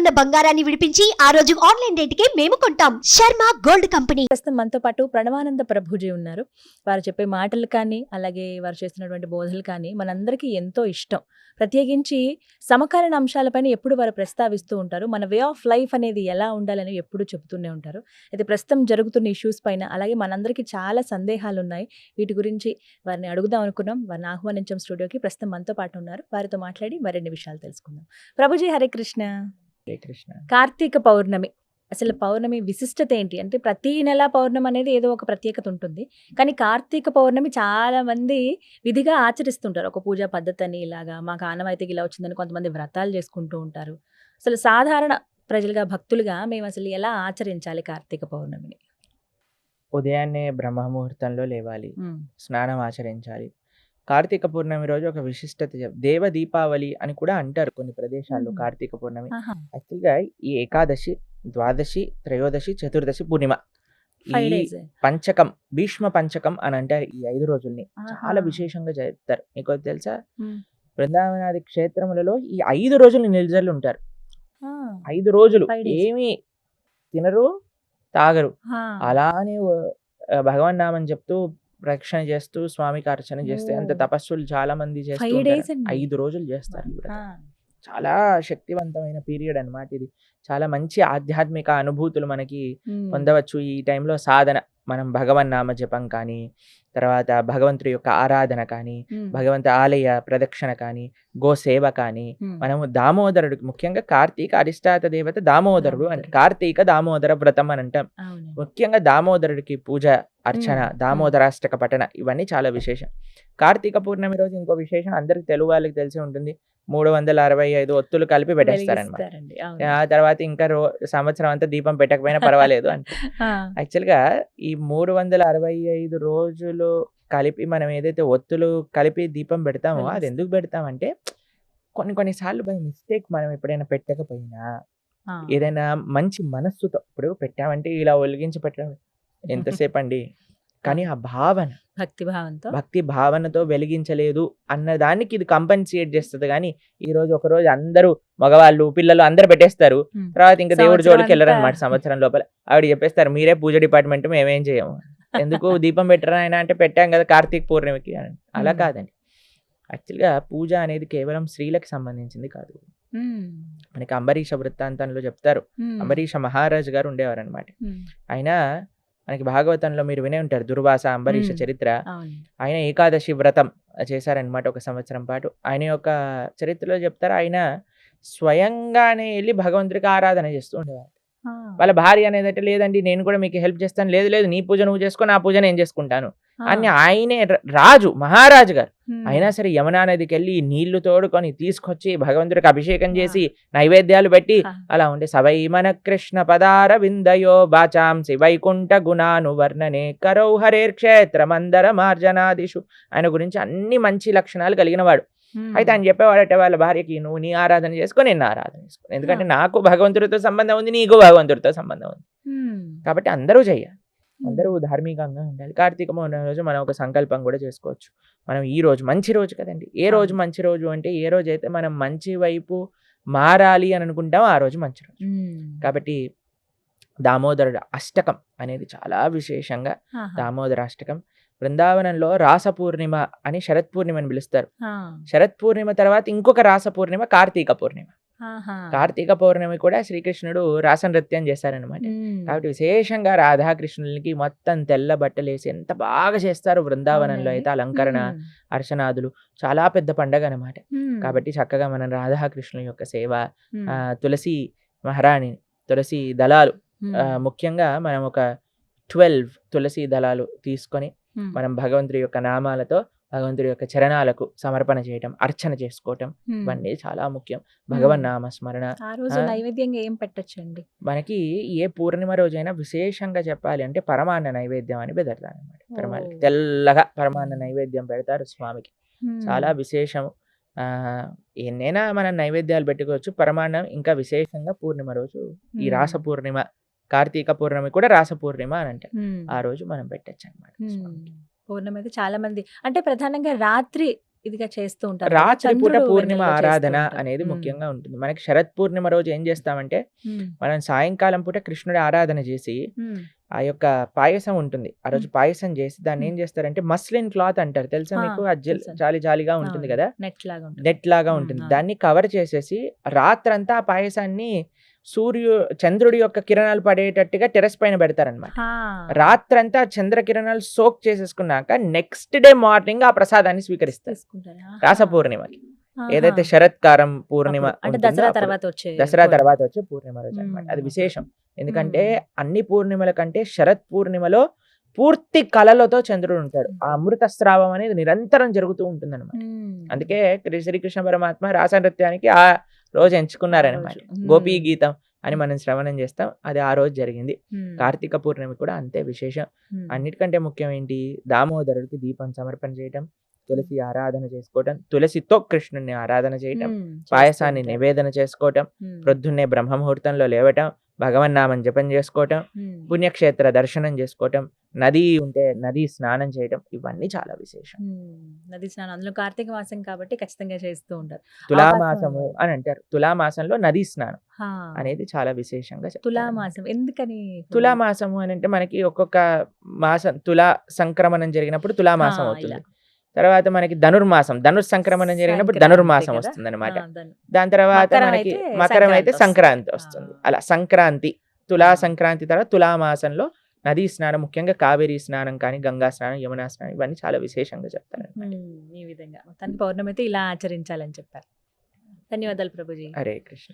ఉన్న బంగారాన్ని విడిపించి ఆ రోజు ఆన్లైన్ రేటుకే మేము కొంటాం. Sharma gold company. ప్రస్తుతం మనతో పాటు ప్రణవానంద ప్రభుజీ ఉన్నారు. వారు చెప్పే మాటలు కానీ, అలాగే వారు చేస్తున్నటువంటి బోధనలు కానీ మనందరికీ ఎంతో ఇష్టం. ప్రత్యేకించి సమకాలీన అంశాలపైన ఎప్పుడు వారు ప్రస్తావిస్తూ ఉంటారు. మన వే ఆఫ్ లైఫ్ అనేది ఎలా ఉండాలని ఎప్పుడు చెబుతూనే ఉంటారు. అయితే ప్రస్తుతం జరుగుతున్న ఇష్యూస్ పైన, అలాగే మనందరికీ చాలా సందేహాలు ఉన్నాయి. వీటి గురించి వారిని అడుగుదాం అనుకున్నాం. వారిని ఆహ్వానించాం స్టూడియోకి. ప్రస్తుతం మనతో పాటు ఉన్నారు. వారితో మాట్లాడి మరిన్ని విషయాలు తెలుసుకుందాం. ప్రభుజీ హరే కృష్ణ. హరే కృష్ణ. కార్తీక పౌర్ణమి, అసలు పౌర్ణమి విశిష్టత ఏంటి? అంటే ప్రతి నెల పౌర్ణమి అనేది ఏదో ఒక ప్రత్యేకత ఉంటుంది. కానీ కార్తీక పౌర్ణమి చాలా మంది విధిగా ఆచరిస్తుంటారు. ఒక పూజా పద్ధతి అని, ఇలాగా మాకు ఆనవాయితీకి ఇలా వచ్చిందని కొంతమంది వ్రతాలు చేసుకుంటూ ఉంటారు. అసలు సాధారణ ప్రజలుగా, భక్తులుగా మేము అసలు ఎలా ఆచరించాలి కార్తీక పౌర్ణమిని? ఉదయాన్నే బ్రహ్మముహూర్తంలో లేవాలి, స్నానం ఆచరించాలి. కార్తీక పూర్ణమి రోజు ఒక విశిష్టత దేవ దీపావళి అని కూడా అంటారు కొన్ని ప్రదేశాల్లో. కార్తీక పూర్ణమి యాక్చువల్గా ఈ ఏకాదశి, ద్వాదశి, త్రయోదశి, చతుర్దశి, పూర్ణిమ, ఈ పంచకం, భీష్మ పంచకం అని అంటారు. ఈ 5 రోజుల్ని చాలా విశేషంగా చెప్తారు. మీకు తెలుసా, బృందావనాది క్షేత్రములలో ఈ 5 రోజులు నిల్జలు ఉంటారు. 5 రోజులు ఏమి తినరు, తాగరు, అలానే భగవన్ నామని చెప్తూ రక్షణ చేస్తూ స్వామికి అర్చన చేస్తే, అంత తపస్సులు చాలా మంది చేస్తూ 5 రోజులు చేస్తారు. చాలా శక్తివంతమైన పీరియడ్ అన్నమాట ఇది. చాలా మంచి ఆధ్యాత్మిక అనుభూతులు మనకి పొందవచ్చు ఈ టైంలో. సాధన, మనం భగవన్ నామ జపం కానీ, తర్వాత భగవంతుడి యొక్క ఆరాధన కానీ, భగవంతు ఆలయ ప్రదక్షిణ కానీ, గోసేవ కానీ, మనము దామోదరుడికి, ముఖ్యంగా కార్తీక అధిష్టాత దేవత దామోదరుడు అంటే కార్తీక దామోదర వ్రతం అని అంటాం. ముఖ్యంగా దామోదరుడికి పూజ, అర్చన, దామోదరాష్టక పఠన, ఇవన్నీ చాలా విశేషం. కార్తీక పూర్ణమి రోజు ఇంకో విశేషం అందరికి తెలుగు వాళ్ళకి తెలిసి ఉంటుంది. 365 ఒత్తులు కలిపి పెట్టేస్తారనమాట. ఆ తర్వాత ఇంకా సంవత్సరం అంతా దీపం పెట్టకపోయినా పర్వాలేదు అంటే. యాక్చువల్గా ఈ 365 రోజులు కలిపి మనం ఏదైతే ఒత్తులు కలిపి దీపం పెడతామో అది ఎందుకు పెడతామంటే, కొన్నిసార్లు బై మిస్టేక్ మనం ఎప్పుడైనా పెట్టకపోయినా, ఏదైనా మంచి మనస్సుతో, ఇప్పుడు పెట్టామంటే ఇలా ఒలిగించి పెట్టడం ఎంతసేపు అండి, కానీ ఆ భావన, భక్తి భావనతో వెలిగించలేదు అన్న దానికి ఇది కంపెన్సేట్ చేస్తుంది. కానీ ఈ రోజు ఒకరోజు అందరూ మగవాళ్ళు, పిల్లలు అందరు పెట్టేస్తారు, తర్వాత ఇంకా దేవుడి జోలికి వెళ్ళరు అనమాట. సంవత్సరం లోపల ఆవిడ చెప్పేస్తారు, మీరే పూజ డిపార్ట్మెంట్, మేమేం చేయము, ఎందుకు దీపం పెట్టరా ఆయన అంటే, పెట్టాం కదా కార్తీక పూర్ణిమకి అని. అలా కాదండి. యాక్చువల్గా పూజ అనేది కేవలం స్త్రీలకు సంబంధించింది కాదు. మనకి అంబరీష వృత్తాంతంలో చెప్తారు. అంబరీష మహారాజు గారు ఉండేవారు అనమాట. ఆయన, మనకి భాగవతంలో మీరు వినే ఉంటారు దుర్వాస అంబరీష చరిత్ర. ఆయన ఏకాదశి వ్రతం చేశారనమాట 1 సంవత్సరం పాటు. ఆయన యొక్క చరిత్రలో చెప్తారు, ఆయన స్వయంగానే వెళ్ళి భగవంతుడికి ఆరాధన చేస్తూ ఉండేవారు. వాళ్ళ భార్య అనేది లేదండి నేను కూడా మీకు హెల్ప్ చేస్తాను, లేదు లేదు నీ పూజ నువ్వు చేసుకో, నా పూజ నేను చేసుకుంటాను అని ఆయనే, రాజు మహారాజు గారు అయినా సరే యమునా నదికి వెళ్ళి నీళ్లు తోడుకొని తీసుకొచ్చి భగవంతుడికి అభిషేకం చేసి నైవేద్యాలు పెట్టి అలా ఉండే. సవై మన కృష్ణ పదార విందయో బాచాంసి వైకుంఠ గుణాను వర్ణనే కరౌ హరేర్ క్షేత్ర మందర మార్జనాదిషు. ఆయన గురించి అన్ని మంచి లక్షణాలు కలిగిన వాడు. అయితే ఆయన చెప్పేవాడట వాళ్ళ భార్యకి, నువ్వు నీ ఆరాధన చేసుకో, నేను ఆరాధన చేసుకో, ఎందుకంటే నాకు భగవంతుడితో సంబంధం ఉంది, నీకు భగవంతుడితో సంబంధం ఉంది, కాబట్టి అందరూ చెయ్యాలి, అందరూ ధార్మికంగా ఉండాలి. కార్తీక పౌర్ణమి రోజు మనం ఒక సంకల్పం కూడా చేసుకోవచ్చు. మనం ఈ రోజు మంచి రోజు కదండి. ఏ రోజు మంచి రోజు అంటే, ఏ రోజు అయితే మనం మంచి వైపు మారాలి అని అనుకుంటామో ఆ రోజు మంచి రోజు. కాబట్టి దామోదరుడు అష్టకం అనేది చాలా విశేషంగా, దామోదర అష్టకం. బృందావనంలో రాస పూర్ణిమ అని శరత్ పూర్ణిమని పిలుస్తారు. శరత్ పూర్ణిమ తర్వాత ఇంకొక రాస పూర్ణిమ కార్తీక పూర్ణిమ. కార్తీక పౌర్ణమి కూడా శ్రీకృష్ణుడు రాస నృత్యం చేశారనమాట. కాబట్టి విశేషంగా రాధాకృష్ణులకి మొత్తం తెల్ల బట్టలు వేసి ఎంత బాగా చేస్తారు బృందావనంలో అయితే. అలంకరణ, అర్చనాదులు చాలా పెద్ద పండగ అనమాట. కాబట్టి చక్కగా మనం రాధాకృష్ణుల యొక్క సేవ, తులసి మహారాణి, తులసి దళాలు, ముఖ్యంగా మనం ఒక 12 తులసి దళాలు తీసుకొని మనం భగవంతుడి యొక్క నామాలతో భగవంతుడి యొక్క చరణాలకు సమర్పణ చేయటం, అర్చన చేసుకోవటం, ఇవన్నీ చాలా ముఖ్యం. భగవన్ నామ స్మరణ. నైవేద్యంగా ఏం పెట్టచ్చండి? మనకి ఏ పూర్ణిమ రోజైనా విశేషంగా చెప్పాలి అంటే పరమాన్న నైవేద్యం అని పెడతారు అనమాట. తెల్లగా పరమాన్న నైవేద్యం పెడతారు స్వామికి, చాలా విశేషం. ఎన్నైనా మనం నైవేద్యాలు పెట్టుకోవచ్చు. పరమాన్నం ఇంకా విశేషంగా పూర్ణిమ రోజు, ఈ రాస పూర్ణిమ, కార్తీక పూర్ణమి కూడా రాస పూర్ణిమ అని అంటారు, ఆ రోజు మనం పెట్టచ్చు అనమాట. పౌర్ణమి అయితే చాలా మంది అంటే ప్రధానంగా రాత్రి ఇదిగా చేస్తూ ఉంటారు. రాత్రి పూట చంద్రుడు పూర్ణిమ వెన్నెలలో చేస్తూ ఆరాధన ఉంటారు. అనేది ముఖ్యంగా ఉంటుంది. మనకి శరత్ పూర్ణిమ రోజు ఏం చేస్తామంటే మనం సాయంకాలం పూట కృష్ణుడి ఆరాధన చేసి ఆ యొక్క పాయసం ఉంటుంది. ఆ రోజు పాయసం చేసి దాన్ని ఏం చేస్తారంటే మస్లిన్ క్లాత్ అంటారు. తెలుసా ఆ, మీకు? తెలుసండి. జాలి జాలిగా ఉంటుంది కదా, నెట్ లాగా ఉంటుంది. నెట్ లాగా ఉంటుంది. అవును. దాన్ని కవర్ చేసేసి రాత్రంతా ఆ పాయసాన్ని చంద్రుడి యొక్క కిరణాలు పడేటట్టుగా టెర్రస్ పైన పెడతారనమాట. ఆ, రాత్రంతా చంద్ర కిరణాలు సోక్ చేసేసుకున్నాక నెక్స్ట్ డే మార్నింగ్ ఆ ప్రసాదాన్ని స్వీకరిస్తారు. తీసుకుంటారా? రాస పూర్ణిమకి ఆహా. ఏదైతే శరత్కారం పూర్ణిమ అప్పుడు, అంటే ఉంటుందో దసరా అప్పుడు, తర్వాత వచ్చే దసరా పూర్ణిమ. తర్వాత వచ్చే పూర్ణిమ రోజు అనమాట. అది విశేషం. ఎందుకంటే అన్ని పూర్ణిమల కంటే శరత్ పూర్ణిమలో పూర్తి కళలతో చంద్రుడు ఉంటాడు. ఆ అమృత స్రావం అనేది నిరంతరం జరుగుతూ ఉంటుంది అనమాట. అందుకే శ్రీకృష్ణ పరమాత్మ రాస నృత్యానికి ఆ రోజు ఎంచుకున్నారనమాట. గోపీ గీతం అని మనం శ్రవణం చేస్తాం. అది ఆ రోజు జరిగింది. కార్తీక పూర్ణిమ కూడా అంతే విశేషం. అన్నిటికంటే ముఖ్యం ఏంటి? దామోదరుడికి దీపం సమర్పణ చేయటం, తులసి ఆరాధన చేసుకోవటం, తులసితో కృష్ణుని ఆరాధన చేయటం, పాయసాన్ని నివేదన చేసుకోవటం, ప్రొద్దున్నే బ్రహ్మముహూర్తంలో లేవటం, భగవన్నామం జపం చేసుకోవటం, పుణ్యక్షేత్ర దర్శనం చేసుకోవటం, నది ఉంటే నది స్నానం చేయటం, ఇవన్నీ చాలా విశేషం. నది స్నానం అందులో కార్తీక మాసం కాబట్టి ఖచ్చితంగా చేస్తూ ఉంటారు. తులామాసము అని అంటారు. తులామాసంలో నదీ స్నానం హా, అనేది చాలా విశేషంగా చెప్తారు. తులామాసం ఎందుకని? తులామాసము అని అంటే మనకి ఒక్కొక్క మాసం తులా సంక్రమణం జరిగినప్పుడు తులామాసం అవుతుంది. తర్వాత మనకి ధనుర్మాసం, సంక్రమణం జరిగినప్పుడు సంక్రాంతి ధనుర్మాసం కదా? వస్తుంది అనమాట. దాని దాని తర్వాత మకరం మనకి అయితే మకరం అయితే సంక్రాంతి సంక్రాంతి వస్తుంది. వస్తుంది. అలా సంక్రాంతి, తులా సంక్రాంతి తర్వాత తులామాసంలో నదీ స్నానం, ముఖ్యంగా కావేరీ స్నానం కానీ, గంగా స్నానం, యమునా స్నానం, ఇవన్నీ చాలా విశేషంగా చెప్తారు. ఈ విధంగా మొత్తానికి పౌర్ణమి అయితే ఇలా ఆచరించాలని చెప్పారు. ధన్యవాదాలు ప్రభుజీ. హరే కృష్ణ.